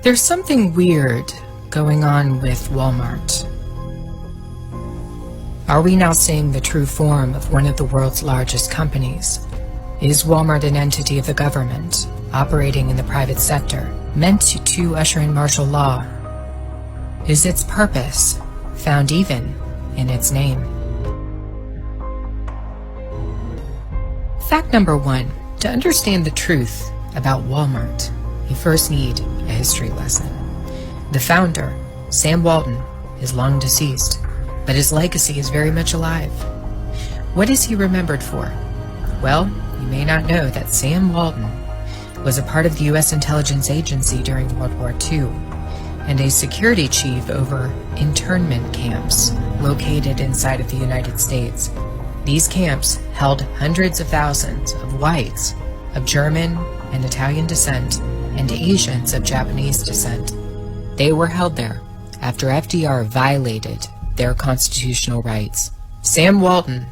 There's something weird going on with Walmart. Are we now seeing the true form of one of the world's largest companies? Is Walmart an entity of the government, operating in the private sector, meant to usher in martial law? Is its purpose found even in its name? Fact number 1. To understand the truth about Walmart, you first need a history lesson. The founder, Sam Walton, is long deceased, but his legacy is very much alive. What is he remembered for? Well, you may not know that Sam Walton was a part of the U.S. intelligence agency during World War II and a security chief over internment camps located inside of the United States. These camps held hundreds of thousands of whites of German and Italian descent and Asians of Japanese descent. They were held there after FDR violated their constitutional rights. Sam Walton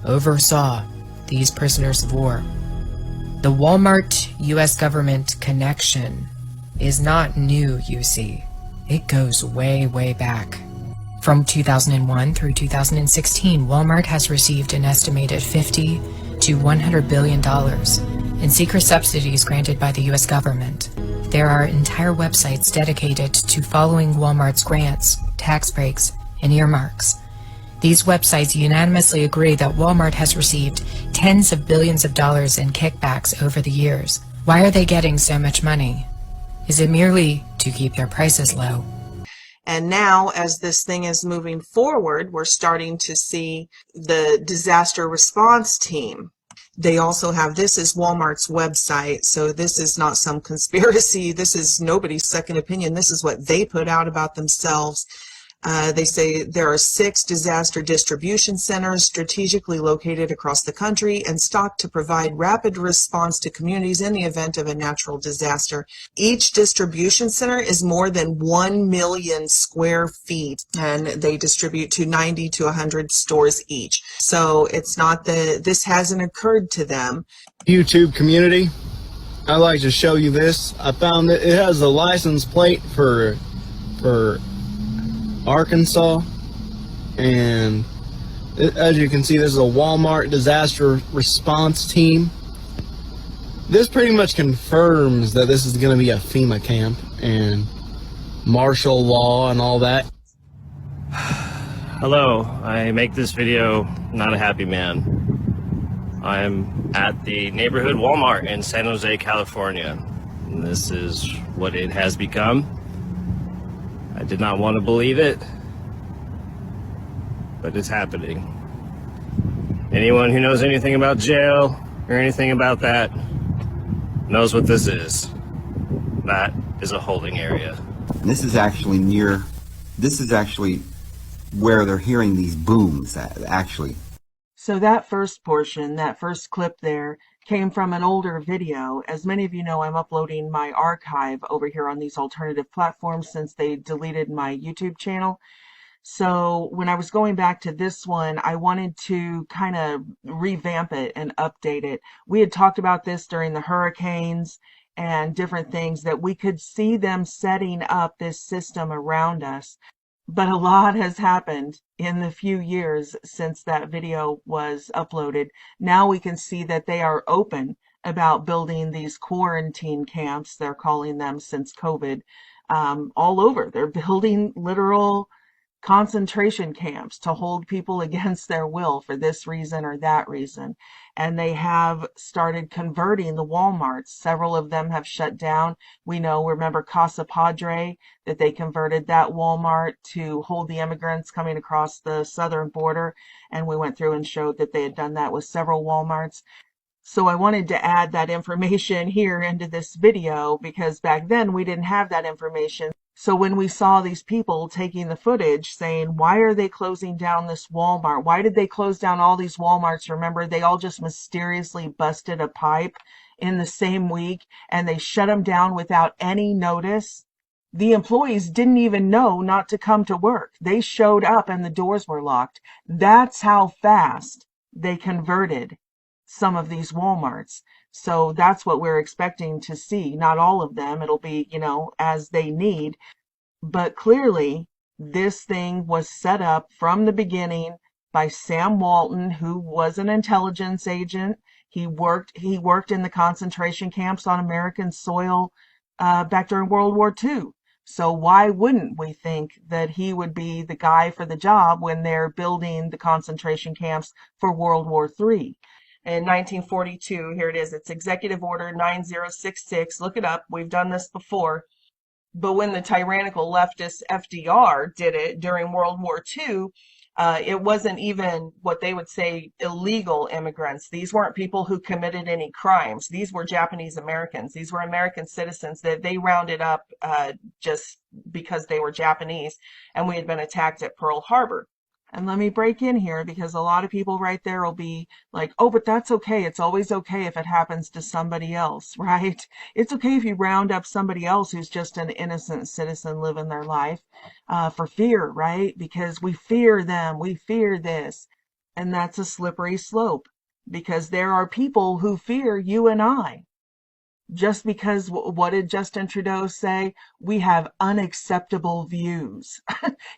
oversaw these prisoners of war. The Walmart U.S. government connection is not new, you see. It goes way, way back. From 2001 through 2016, Walmart has received an estimated $50 to $100 billion in secret subsidies granted by the U.S. government. There are entire websites dedicated to following Walmart's grants, tax breaks, and earmarks. These websites unanimously agree that Walmart has received tens of billions of dollars in kickbacks over the years. Why are they getting so much money? Is it merely to keep their prices low? And now, as this thing is moving forward, we're starting to see the disaster response team. They also have, this is Walmart's website, so this is not some conspiracy. This is nobody's second opinion. This is what they put out about themselves. They say there are 6 disaster distribution centers strategically located across the country and stocked to provide rapid response to communities in the event of a natural disaster. Each distribution center is more than 1 million square feet, and they distribute to 90 to 100 stores each. So it's not that this hasn't occurred to them. YouTube community, I'd like to show you this. I found that it has a license plate for Arkansas, and as you can see, this is a Walmart disaster response team. This pretty much confirms that this is going to be a FEMA camp and martial law and all that. Hello, I make this video not a happy man. I'm at the neighborhood Walmart in San Jose, California. And this is what it has become. I did not want to believe it, but it's happening. Anyone who knows anything about jail or anything about that knows what this is. That is a holding area. This is actually where they're hearing these booms, actually. So that first portion, that first clip there, came from an older video. As many of you know, I'm uploading my archive over here on these alternative platforms since they deleted my YouTube channel. So when I was going back to this one, I wanted to kind of revamp it and update it. We had talked about this during the hurricanes and different things, that we could see them setting up this system around us. But a lot has happened in the few years since that video was uploaded. Now we can see that they are open about building these quarantine camps, they're calling them since COVID, all over. They're building literal concentration camps to hold people against their will for this reason or that reason. And they have started converting the Walmarts. Several of them have shut down. We know, remember Casa Padre, that they converted that Walmart to hold the immigrants coming across the southern border. And we went through and showed that they had done that with several Walmarts. So I wanted to add that information here into this video because back then we didn't have that information. So when we saw these people taking the footage saying, why are they closing down this Walmart? Why did they close down all these Walmarts? Remember, they all just mysteriously busted a pipe in the same week and they shut them down without any notice. The employees didn't even know not to come to work. They showed up and the doors were locked. That's how fast they converted some of these Walmarts. So that's what we're expecting to see. Not all of them. It'll be, as they need. But clearly, this thing was set up from the beginning by Sam Walton, who was an intelligence agent. He worked in the concentration camps on American soil back during World War II. So why wouldn't we think that he would be the guy for the job when they're building the concentration camps for World War III? In 1942, here it is. It's Executive Order 9066. Look it up. We've done this before. But when the tyrannical leftist FDR did it during World War II, it wasn't even what they would say illegal immigrants. These weren't people who committed any crimes. These were Japanese Americans. These were American citizens that they rounded up just because they were Japanese and we had been attacked at Pearl Harbor. And let me break in here because a lot of people right there will be like, oh, but that's okay. It's always okay if it happens to somebody else, right? It's okay if you round up somebody else who's just an innocent citizen living their life for fear, right? Because we fear them. We fear this. And that's a slippery slope because there are people who fear you and I. Just because, what did Justin Trudeau say? We have unacceptable views.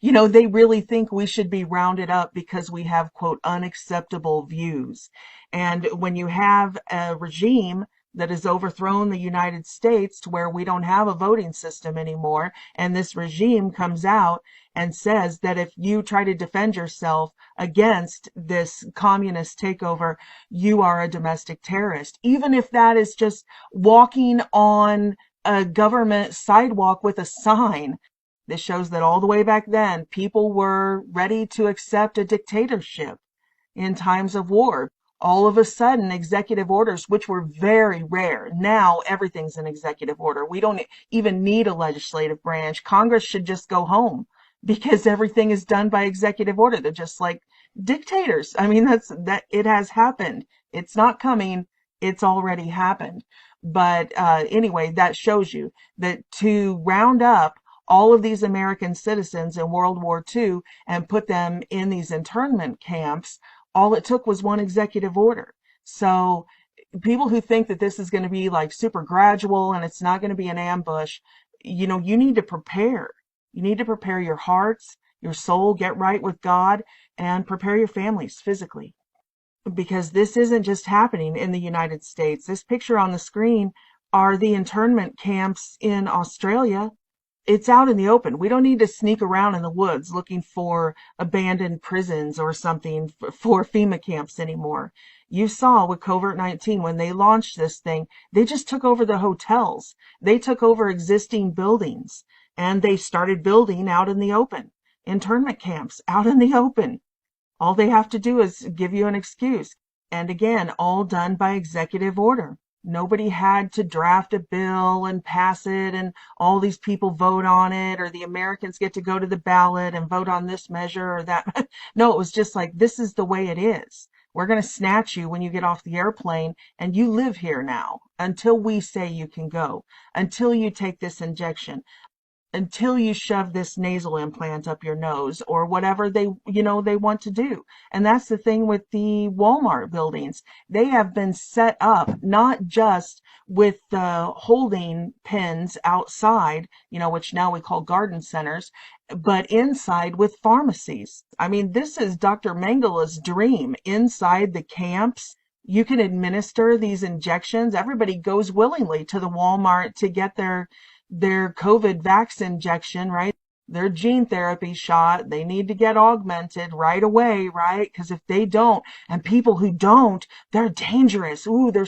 They really think we should be rounded up because we have, quote, unacceptable views. And when you have a regime that has overthrown the United States to where we don't have a voting system anymore, and this regime comes out and says that if you try to defend yourself against this communist takeover, you are a domestic terrorist. Even if that is just walking on a government sidewalk with a sign. This shows that all the way back then, people were ready to accept a dictatorship in times of war. All of a sudden, executive orders, which were very rare. Now everything's an executive order. We don't even need a legislative branch. Congress should just go home because everything is done by executive order. They're just like dictators. I mean, it has happened. It's not coming. It's already happened. But anyway, that shows you that to round up all of these American citizens in World War II and put them in these internment camps, all it took was one executive order. So people who think that this is going to be like super gradual and it's not going to be an ambush, you need to prepare. You need to prepare your hearts, your soul, get right with God, and prepare your families physically. Because this isn't just happening in the United States. This picture on the screen are the internment camps in Australia. It's out in the open. We don't need to sneak around in the woods looking for abandoned prisons or something for FEMA camps anymore. You saw with COVID-19 when they launched this thing, they just took over the hotels. They took over existing buildings and they started building out in the open. Internment camps out in the open. All they have to do is give you an excuse. And again, all done by executive order. Nobody had to draft a bill and pass it and all these people vote on it, or the Americans get to go to the ballot and vote on this measure or that. No, it was just like, this is the way it is. We're going to snatch you when you get off the airplane and you live here now until we say you can go, until you take this injection, until you shove this nasal implant up your nose or whatever they want to do. And that's the thing with the Walmart buildings. They have been set up not just with the holding pens outside, which now we call garden centers, but inside with pharmacies. I mean, this is Dr. Mengele's dream. Inside the camps, you can administer these injections. Everybody goes willingly to the Walmart to get their COVID vax injection, right? Their gene therapy shot. They need to get augmented right away, right? Because if they don't, and people who don't, they're dangerous. Ooh, they're